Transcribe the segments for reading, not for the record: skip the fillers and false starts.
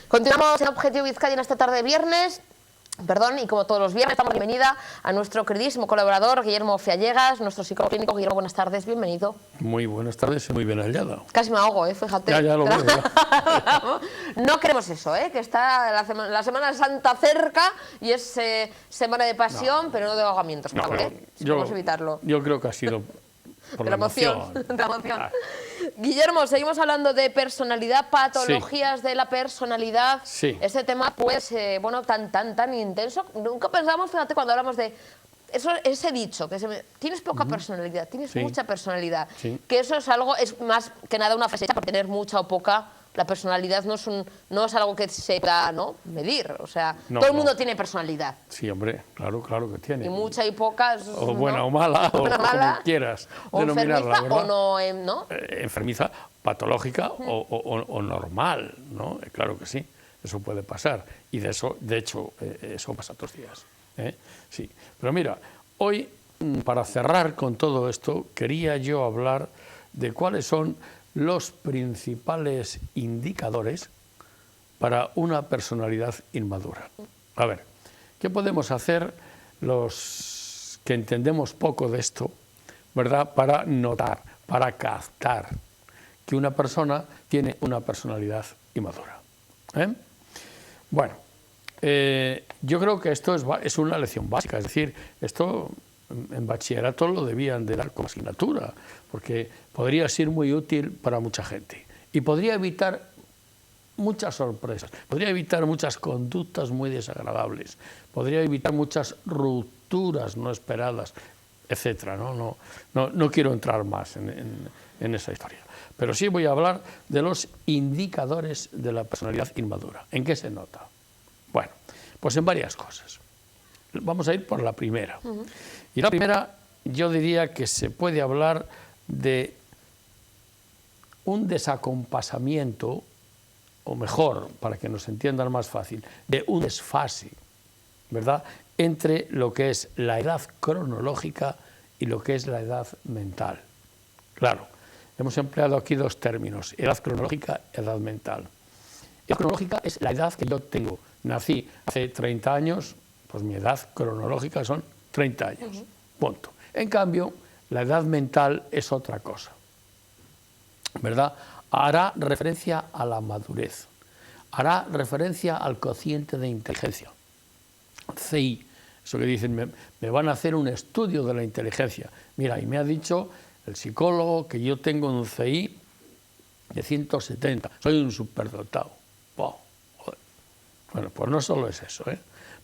Continuamos en Objetivo Vizcaya en esta tarde de viernes. Perdón, y como todos los viernes, damos la bienvenida a nuestro queridísimo colaborador, Guillermo Fiallegas, nuestro psicólogo clínico. Guillermo, buenas tardes, bienvenido. Muy buenas tardes y muy bien hallada. Casi me ahogo, fíjate. Ya lo veo. Ya. No queremos eso, que está la Semana Santa cerca y es Semana de Pasión, pero no de ahogamientos, por favor, Vamos a evitarlo. Yo creo que ha sido por de la emoción. De la emoción. Guillermo, seguimos hablando de personalidad, patologías de la personalidad. Sí. Este tema, pues, bueno, tan intenso. Nunca pensamos, fíjate, cuando hablamos de eso, ese dicho, que tienes poca personalidad, tienes mucha personalidad. Sí. Que eso es algo, es más que nada una frase hecha por tener mucha o poca. La personalidad no es algo que se pueda medir, o sea, todo el mundo tiene personalidad. Sí, hombre, claro que tiene. Y mucha y poca. O buena o mala, o como quieras o denominarla, enfermiza o no. Enfermiza, patológica o normal, ¿no? Claro que sí, eso puede pasar. Y de hecho, eso pasa todos los días. Sí, pero mira, hoy, para cerrar con todo esto, quería yo hablar de cuáles son los principales indicadores para una personalidad inmadura. A ver, ¿qué podemos hacer los que entendemos poco de esto, ¿verdad?, para notar, para captar que una persona tiene una personalidad inmadura? Bueno, yo creo que esto es una lección básica, es decir, esto en bachillerato lo debían de dar como asignatura, porque podría ser muy útil para mucha gente y podría evitar muchas sorpresas, podría evitar muchas conductas muy desagradables, podría evitar muchas rupturas no esperadas, etcétera. No quiero entrar más en esa historia, pero sí voy a hablar de los indicadores de la personalidad inmadura. ¿En qué se nota? Bueno, pues en varias cosas. Vamos a ir por la primera. Y la primera, yo diría que se puede hablar de un desacompasamiento, o mejor, para que nos entiendan más fácil, de un desfase, ¿verdad?, entre lo que es la edad cronológica y lo que es la edad mental. Claro, hemos empleado aquí dos términos, edad cronológica, edad mental. Edad cronológica es la edad que yo tengo. Nací hace 30 años, pues mi edad cronológica son 30 años, punto. En cambio, la edad mental es otra cosa, ¿verdad? Hará referencia a la madurez, hará referencia al cociente de inteligencia, CI, eso que dicen, me van a hacer un estudio de la inteligencia. Mira, y me ha dicho el psicólogo que yo tengo un CI de 170, soy un superdotado. Wow. Bueno, pues no solo es eso,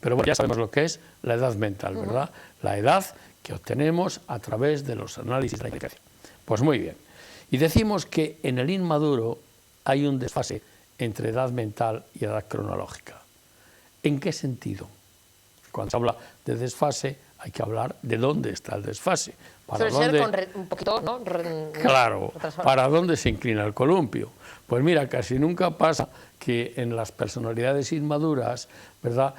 pero bueno, ya sabemos lo que es la edad mental, ¿verdad? La edad que obtenemos a través de los análisis de la inteligencia. Pues muy bien. Y decimos que en el inmaduro hay un desfase entre edad mental y edad cronológica. ¿En qué sentido? Cuando se habla de desfase hay que hablar de dónde está el desfase. Suele ser con un poquito, ¿no? Claro, ¿para dónde se inclina el columpio? Pues mira, casi nunca pasa que en las personalidades inmaduras, ¿verdad?,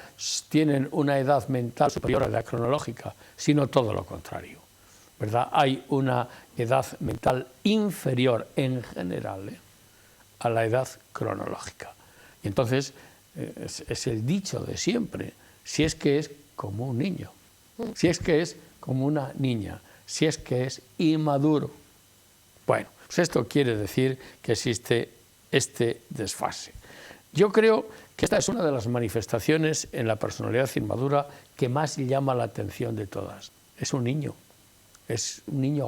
tienen una edad mental superior a la edad cronológica, sino todo lo contrario, ¿verdad? Hay una edad mental inferior en general a la edad cronológica. Y entonces es el dicho de siempre, si es que es como un niño, si es que es como una niña, si es que es inmaduro. Bueno, pues esto quiere decir que existe este desfase. Yo creo que esta es una de las manifestaciones en la personalidad inmadura que más llama la atención de todas. Es un niño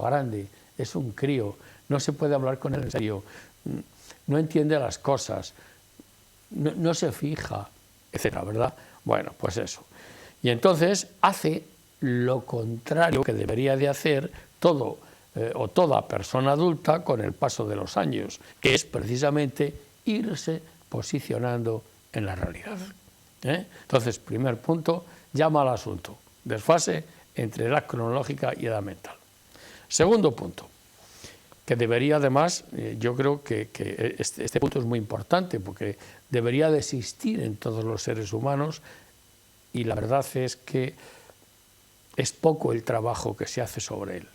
grande, es un crío, no se puede hablar con él en serio, no entiende las cosas, no se fija, etcétera, ¿verdad? Bueno, pues eso. Y entonces hace lo contrario que debería de hacer todo o toda persona adulta con el paso de los años, que es precisamente irse posicionando en la realidad. Entonces, primer punto, llama al asunto, desfase entre edad cronológica y edad mental. Segundo punto, que debería además, yo creo que este punto es muy importante porque debería de existir en todos los seres humanos y la verdad es que es poco el trabajo que se hace sobre él.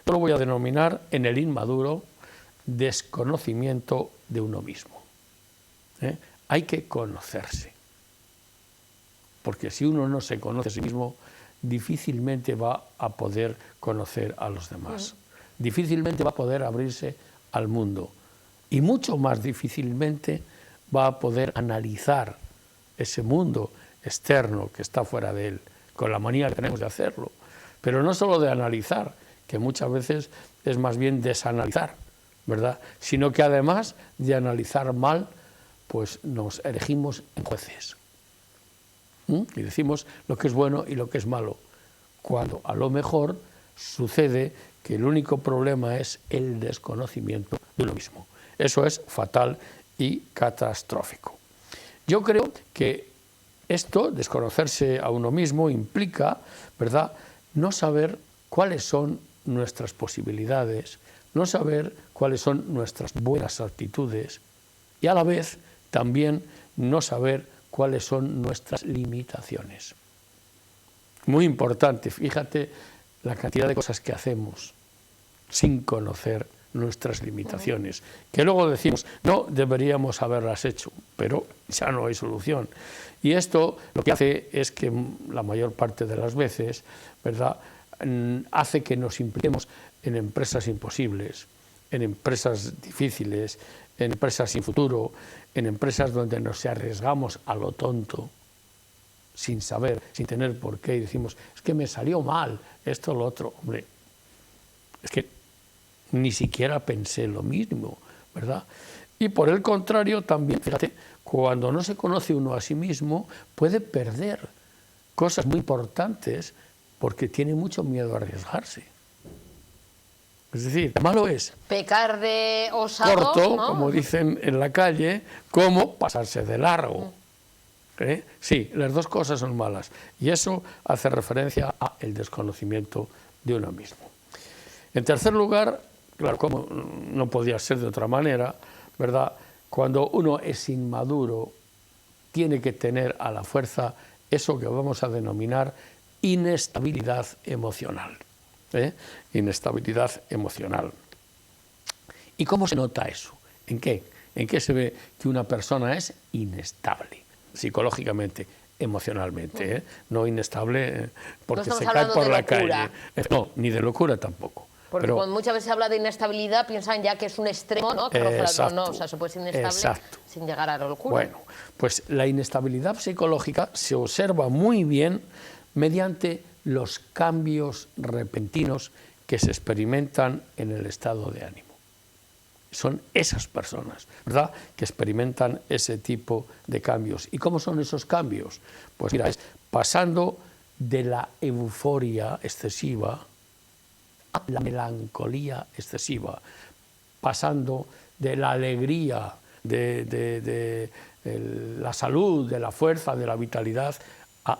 Yo lo voy a denominar en el inmaduro desconocimiento de uno mismo. hay que conocerse. Porque si uno no se conoce a sí mismo, difícilmente va a poder conocer a los demás. Difícilmente va a poder abrirse al mundo. Y mucho más difícilmente va a poder analizar ese mundo externo que está fuera de él, con la manía que tenemos de hacerlo. Pero no solo de analizar, que muchas veces es más bien desanalizar, ¿verdad? Sino que además de analizar mal, pues nos erigimos en jueces. Y decimos lo que es bueno y lo que es malo, cuando a lo mejor sucede que el único problema es el desconocimiento de uno mismo. Eso es fatal y catastrófico. Yo creo que esto, desconocerse a uno mismo, implica, ¿verdad?, no saber cuáles son nuestras posibilidades, no saber cuáles son nuestras buenas actitudes y a la vez también no saber cuáles son nuestras limitaciones. Muy importante, fíjate la cantidad de cosas que hacemos sin conocer nuestras limitaciones, que luego decimos, no deberíamos haberlas hecho, pero ya no hay solución. Y esto lo que hace es que la mayor parte de las veces, ¿verdad?, hace que nos impliquemos en empresas imposibles, en empresas difíciles, en empresas sin futuro, en empresas donde nos arriesgamos a lo tonto, sin saber, sin tener por qué, y decimos, es que me salió mal esto o lo otro. Hombre, es que ni siquiera pensé lo mismo, ¿verdad? Y por el contrario también, fíjate, cuando no se conoce uno a sí mismo, puede perder cosas muy importantes porque tiene mucho miedo a arriesgarse. Es decir, malo es pecar de osado, corto, ¿no?, como dicen en la calle, como pasarse de largo. Sí, las dos cosas son malas. Y eso hace referencia al desconocimiento de uno mismo. En tercer lugar, claro, como no podía ser de otra manera, ¿verdad?, cuando uno es inmaduro, tiene que tener a la fuerza eso que vamos a denominar inestabilidad emocional. Inestabilidad emocional. ¿Y cómo se nota eso? ¿En qué? ¿En qué se ve que una persona es inestable? Psicológicamente, emocionalmente, no inestable porque se cae por la calle. No, ni de locura tampoco. Porque pero, cuando muchas veces se habla de inestabilidad piensan ya que es un extremo, ¿no? Que no, o sea, se puede ser inestable sin llegar a la locura. Bueno, pues la inestabilidad psicológica se observa muy bien mediante los cambios repentinos que se experimentan en el estado de ánimo. Son esas personas, ¿verdad?, que experimentan ese tipo de cambios. ¿Y cómo son esos cambios? Pues mira, es pasando de la euforia excesiva a la melancolía excesiva, pasando de la alegría, de la salud, de la fuerza, de la vitalidad, a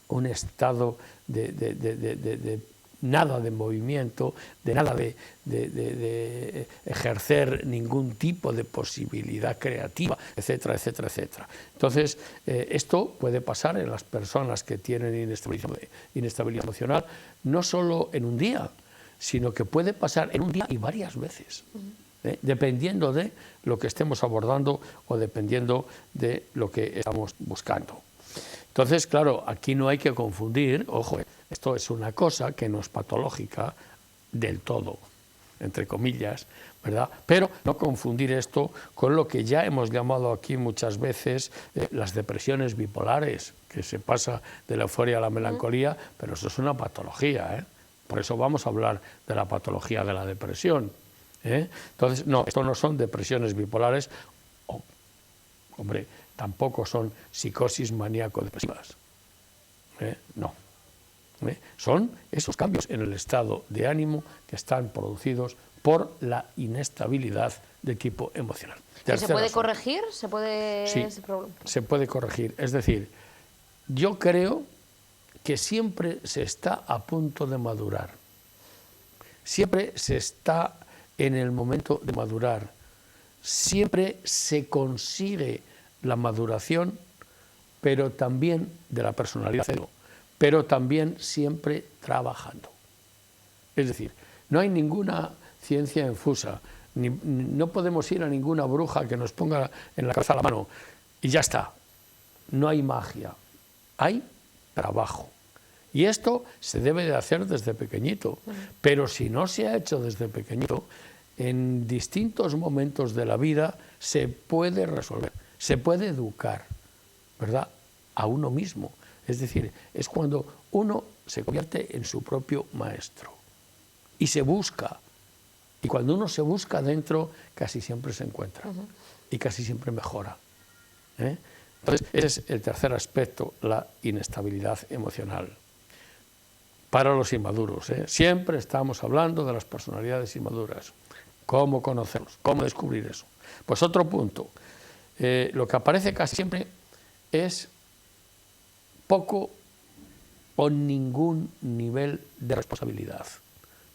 un estado de nada de movimiento, de nada de ejercer ningún tipo de posibilidad creativa, etcétera, etcétera, etcétera. Entonces, esto puede pasar en las personas que tienen inestabilidad emocional, no solo en un día, sino que puede pasar en un día y varias veces, dependiendo de lo que estemos abordando o dependiendo de lo que estamos buscando. Entonces, claro, aquí no hay que confundir, ojo, esto es una cosa que no es patológica del todo, entre comillas, ¿verdad? Pero no confundir esto con lo que ya hemos llamado aquí muchas veces las depresiones bipolares, que se pasa de la euforia a la melancolía, pero eso es una patología, Por eso vamos a hablar de la patología de la depresión. Entonces, no, esto no son depresiones bipolares, hombre, tampoco son psicosis maníaco-depresivas. No. Son esos cambios en el estado de ánimo que están producidos por la inestabilidad de tipo emocional. ¿Se puede corregir? ¿Se puede... Sí, se puede corregir. Es decir, yo creo que siempre se está a punto de madurar. Siempre se está en el momento de madurar. Siempre se consigue la maduración, pero también de la personalidad, pero también siempre trabajando. Es decir, no hay ninguna ciencia infusa, no podemos ir a ninguna bruja que nos ponga en la cabeza la mano. y ya está. No hay magia, hay trabajo. Y esto se debe de hacer desde pequeñito, pero si no se ha hecho desde pequeñito, en distintos momentos de la vida se puede resolver, se puede educar, ¿verdad?, a uno mismo. Es decir, es cuando uno se convierte en su propio maestro y se busca. Y cuando uno se busca dentro, casi siempre se encuentra y casi siempre mejora. Entonces, ese es el tercer aspecto, la inestabilidad emocional. Para los inmaduros, siempre estamos hablando de las personalidades inmaduras. ¿Cómo conocerlos? ¿Cómo descubrir eso? Pues otro punto, lo que aparece casi siempre es poco o ningún nivel de responsabilidad,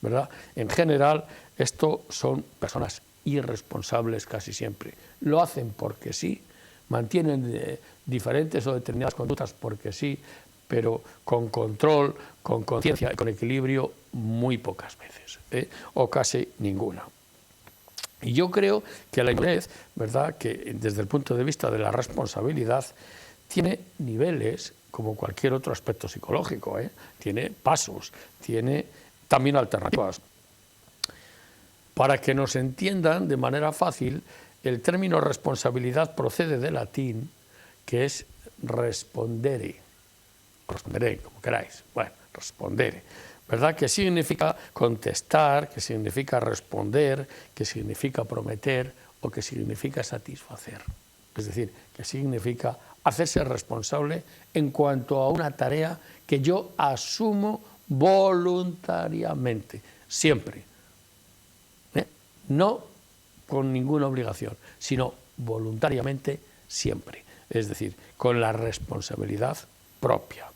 ¿verdad? En general, esto son personas irresponsables casi siempre. Lo hacen porque sí, mantienen diferentes o determinadas conductas porque sí, pero con control, con conciencia y con equilibrio muy pocas veces, o casi ninguna. Y yo creo que la inmadurez, ¿verdad?, que desde el punto de vista de la responsabilidad, tiene niveles como cualquier otro aspecto psicológico, tiene pasos, tiene también alternativas. Para que nos entiendan de manera fácil, el término responsabilidad procede del latín, que es respondere, como queráis, bueno, respondere, ¿verdad?, que significa contestar, que significa responder, que significa prometer o que significa satisfacer. Es decir, que significa hacerse responsable en cuanto a una tarea que yo asumo voluntariamente, siempre. No con ninguna obligación, sino voluntariamente siempre. Es decir, con la responsabilidad propia.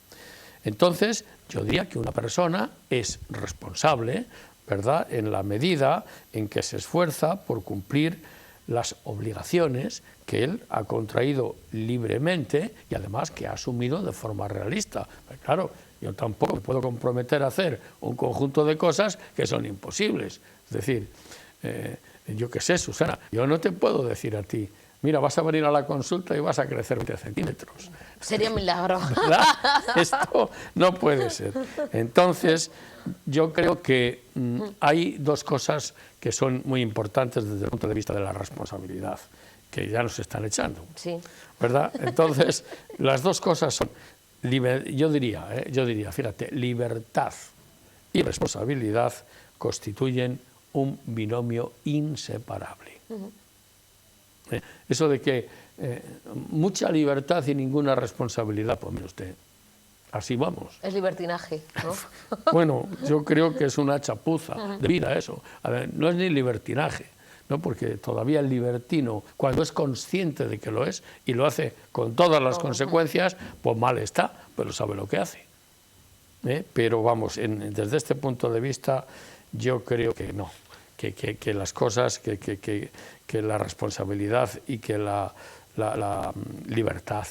Entonces, yo diría que una persona es responsable, ¿verdad?, en la medida en que se esfuerza por cumplir las obligaciones que él ha contraído libremente y además que ha asumido de forma realista. Pero claro, yo tampoco me puedo comprometer a hacer un conjunto de cosas que son imposibles. Es decir, yo qué sé, Susana, yo no te puedo decir a ti, mira, vas a venir a la consulta y vas a crecer 20 centímetros. Sería un milagro. ¿Verdad? Esto no puede ser. Entonces, yo creo que hay dos cosas que son muy importantes desde el punto de vista de la responsabilidad, que ya nos están echando. Sí. ¿Verdad? Entonces, las dos cosas son, yo diría, fíjate, libertad y responsabilidad constituyen un binomio inseparable. Eso de que mucha libertad y ninguna responsabilidad, pues mire usted, así vamos. Es libertinaje, ¿no? Bueno, yo creo que es una chapuza de vida eso. A ver, no es ni libertinaje, ¿no?, porque todavía el libertino, cuando es consciente de que lo es y lo hace con todas las consecuencias, pues mal está, pero sabe lo que hace. Pero vamos, desde este punto de vista, yo creo que no. Que las cosas, que la responsabilidad y que la libertad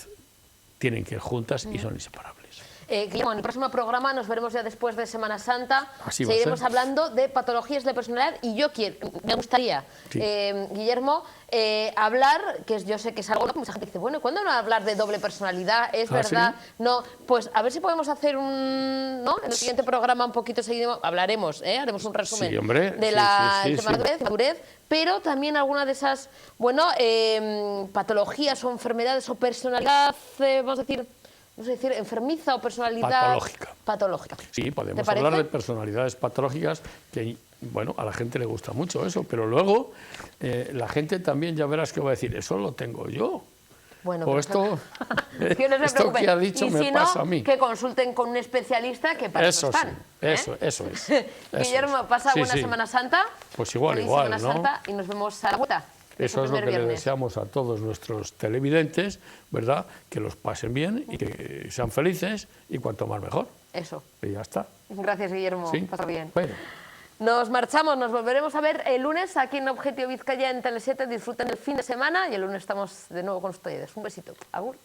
tienen que ir juntas y son inseparables. Guillermo, en el próximo programa nos veremos ya después de Semana Santa. Así va a Seguiremos ser. hablando de patologías de personalidad y me gustaría, sí, Guillermo, hablar, que yo sé que es algo que mucha gente dice, bueno, ¿cuándo no hablar de doble personalidad? ¿Es verdad? ¿Sí? No, pues a ver si podemos hacer en el siguiente programa un poquito seguido, hablaremos, haremos un resumen, sí, hombre, de la madurez, pero también alguna de esas, patologías o enfermedades o personalidad, vamos a decir, enfermiza o personalidad patológica. Sí, podemos hablar de personalidades patológicas que, bueno, a la gente le gusta mucho eso, pero luego la gente también, ya verás que va a decir, eso lo tengo yo. Bueno, o esto, que no se esto que ha dicho me pasa a mí. Que consulten con un especialista, que para eso están. Sí, eso es. Guillermo, pasa buena Semana Santa. Pues igual, Semana ¿no? Santa y nos vemos a la vuelta. Eso es lo que le deseamos a todos nuestros televidentes, ¿verdad? Que los pasen bien y que sean felices y cuanto más mejor. Eso. Y ya está. Gracias, Guillermo. ¿Sí? Pasa bien. Bueno. Nos marchamos, nos volveremos a ver el lunes aquí en Objetivo Vizcaya en Tele7. Disfruten el fin de semana y el lunes estamos de nuevo con ustedes. Un besito. Agur.